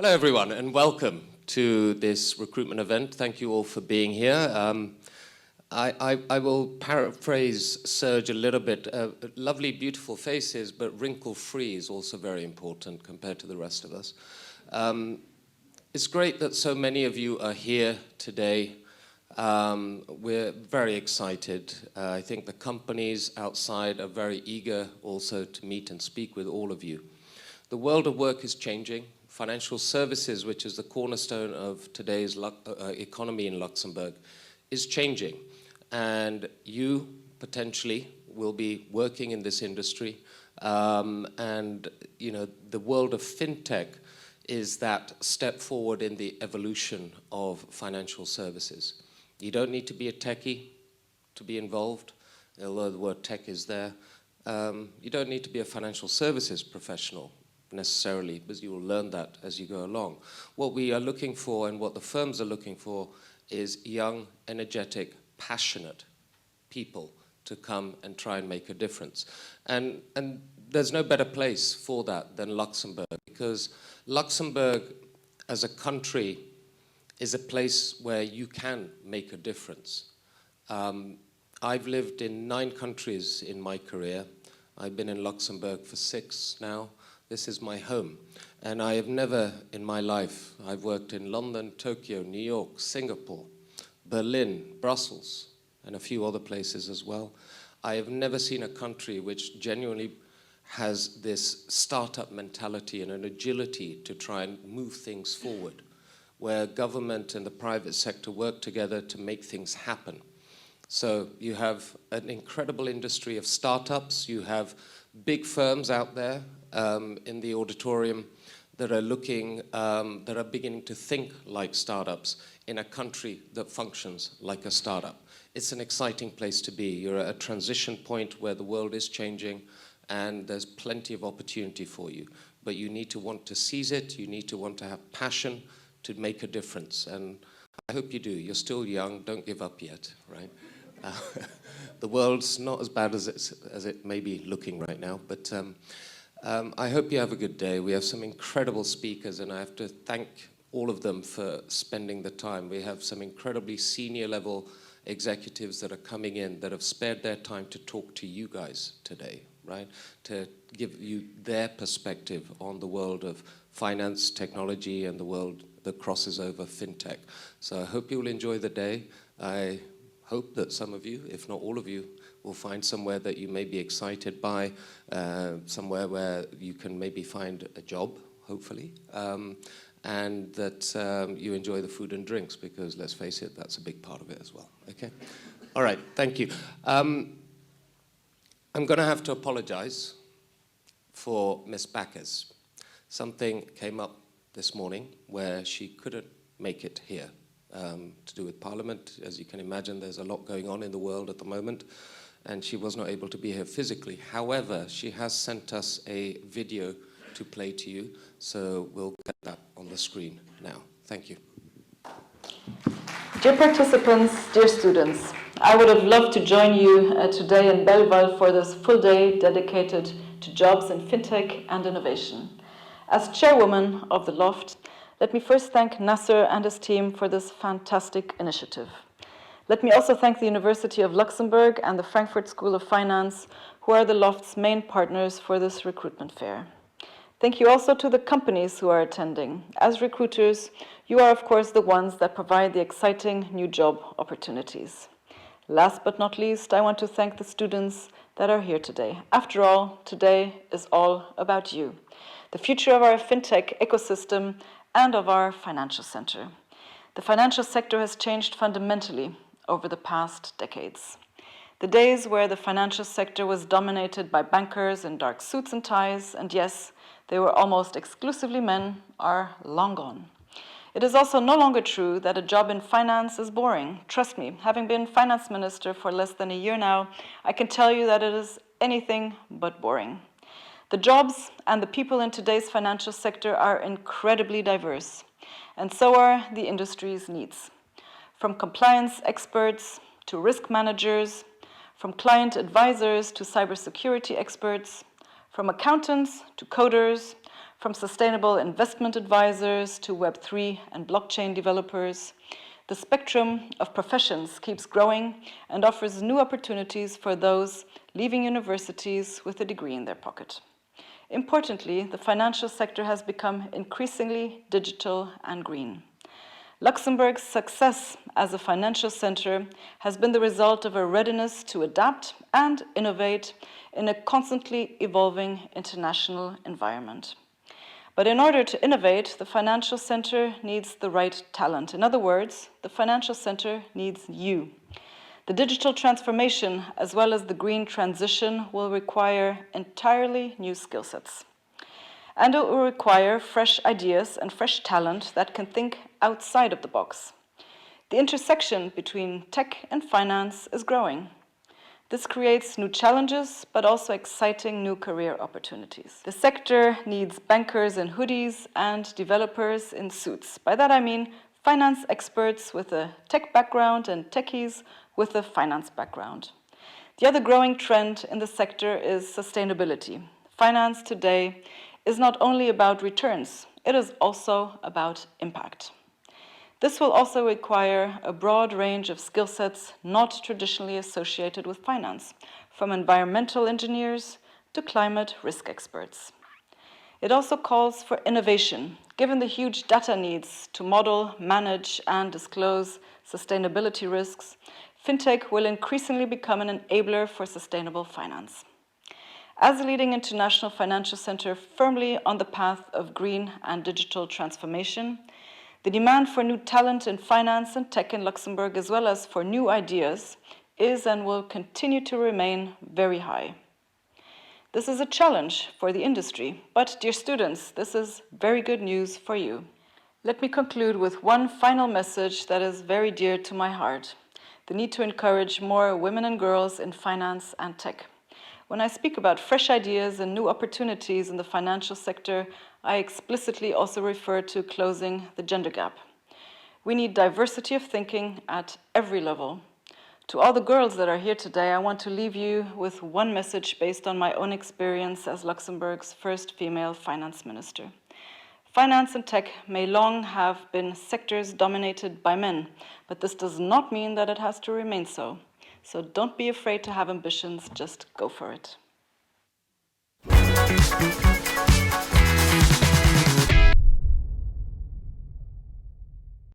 Hello everyone and welcome to this recruitment event. Thank you all for being here. I will paraphrase Serge a little bit. Lovely, beautiful faces, but wrinkle-free is also very important compared to the rest of us. It's great that so many of you are here today. We're very excited. I think the companies outside are very eager also to meet and speak with all of you. The world of work is changing. Financial services, which is the cornerstone of today's economy in Luxembourg, is changing. And you potentially will be working in this industry. And you know, the world of fintech is that step forward in the evolution of financial services. You don't need to be a techie to be involved, although the word tech is there. You don't need to be a financial services professional necessarily, because you will learn that as you go along. What we are looking for and what the firms are looking for is young, energetic, passionate people to come and try and make a difference. And there's no better place for that than Luxembourg, because Luxembourg as a country is a place where you can make a difference. I've lived in 9 countries in my career. I've been in Luxembourg for 6 now. This is my home. And I have never in my life, I've worked in London, Tokyo, New York, Singapore, Berlin, Brussels, and a few other places as well. I have never seen a country which genuinely has this startup mentality and an agility to try and move things forward, where government and the private sector work together to make things happen. So you have an incredible industry of startups. You have big firms out there in the auditorium that are looking, that are beginning to think like startups in a country that functions like a startup. It's an exciting place to be. You're at a transition point where the world is changing and there's plenty of opportunity for you. But you need to want to seize it. You need to want to have passion to make a difference. And I hope you do. You're still young. Don't give up yet, right? The world's not as bad as it may be looking right now, but I hope you have a good day. We have some incredible speakers, and I have to thank all of them for spending the time. We have some incredibly senior level executives that are coming in that have spared their time to talk to you guys today, right? To give you their perspective on the world of finance, technology, and the world that crosses over fintech. So I hope you will enjoy the day. I hope that some of you, if not all of you, will find somewhere that you may be excited by, somewhere where you can maybe find a job, hopefully, and that you enjoy the food and drinks, because let's face it, that's a big part of it as well, okay? All right, thank you. I'm gonna have to apologize for Ms Backes. Something came up this morning where she couldn't make it here. To do with Parliament. As you can imagine, there's a lot going on in the world at the moment, and she was not able to be here physically. However, she has sent us a video to play to you, so we'll get that on the screen now. Thank you. Dear participants, dear students, I would have loved to join you today in Belleval for this full day dedicated to jobs in fintech and innovation. As chairwoman of the LHoFT, let me first thank Nasir and his team for this fantastic initiative. Let me also thank the University of Luxembourg and the Frankfurt School of Finance, who are the LHoFT's main partners for this recruitment fair. Thank you also to the companies who are attending. As recruiters, you are of course the ones that provide the exciting new job opportunities. Last but not least, I want to thank the students that are here today. After all, today is all about you, the future of our fintech ecosystem and of our financial center. The financial sector has changed fundamentally over the past decades. The days where the financial sector was dominated by bankers in dark suits and ties, and yes, they were almost exclusively men, are long gone. It is also no longer true that a job in finance is boring. Trust me, having been finance minister for less than a year now, I can tell you that it is anything but boring. The jobs and the people in today's financial sector are incredibly diverse, and so are the industry's needs. From compliance experts to risk managers, from client advisors to cybersecurity experts, from accountants to coders, from sustainable investment advisors to Web3 and blockchain developers. The spectrum of professions keeps growing and offers new opportunities for those leaving universities with a degree in their pocket. Importantly, the financial sector has become increasingly digital and green. Luxembourg's success as a financial center has been the result of a readiness to adapt and innovate in a constantly evolving international environment. But in order to innovate, the financial center needs the right talent. In other words, the financial center needs you. The digital transformation, as well as the green transition, will require entirely new skill sets. And it will require fresh ideas and fresh talent that can think outside of the box. The intersection between tech and finance is growing. This creates new challenges, but also exciting new career opportunities. The sector needs bankers in hoodies and developers in suits. By that I mean finance experts with a tech background and techies with a finance background. The other growing trend in the sector is sustainability. Finance today is not only about returns, it is also about impact. This will also require a broad range of skill sets not traditionally associated with finance, from environmental engineers to climate risk experts. It also calls for innovation. Given the huge data needs to model, manage, and disclose sustainability risks, fintech will increasingly become an enabler for sustainable finance. As a leading international financial center firmly on the path of green and digital transformation, the demand for new talent in finance and tech in Luxembourg, as well as for new ideas, is and will continue to remain very high. This is a challenge for the industry, but dear students, this is very good news for you. Let me conclude with one final message that is very dear to my heart: the need to encourage more women and girls in finance and tech. When I speak about fresh ideas and new opportunities in the financial sector, I explicitly also refer to closing the gender gap. We need diversity of thinking at every level. To all the girls that are here today, I want to leave you with one message based on my own experience as Luxembourg's first female finance minister. Finance and tech may long have been sectors dominated by men, but this does not mean that it has to remain so. So don't be afraid to have ambitions, just go for it.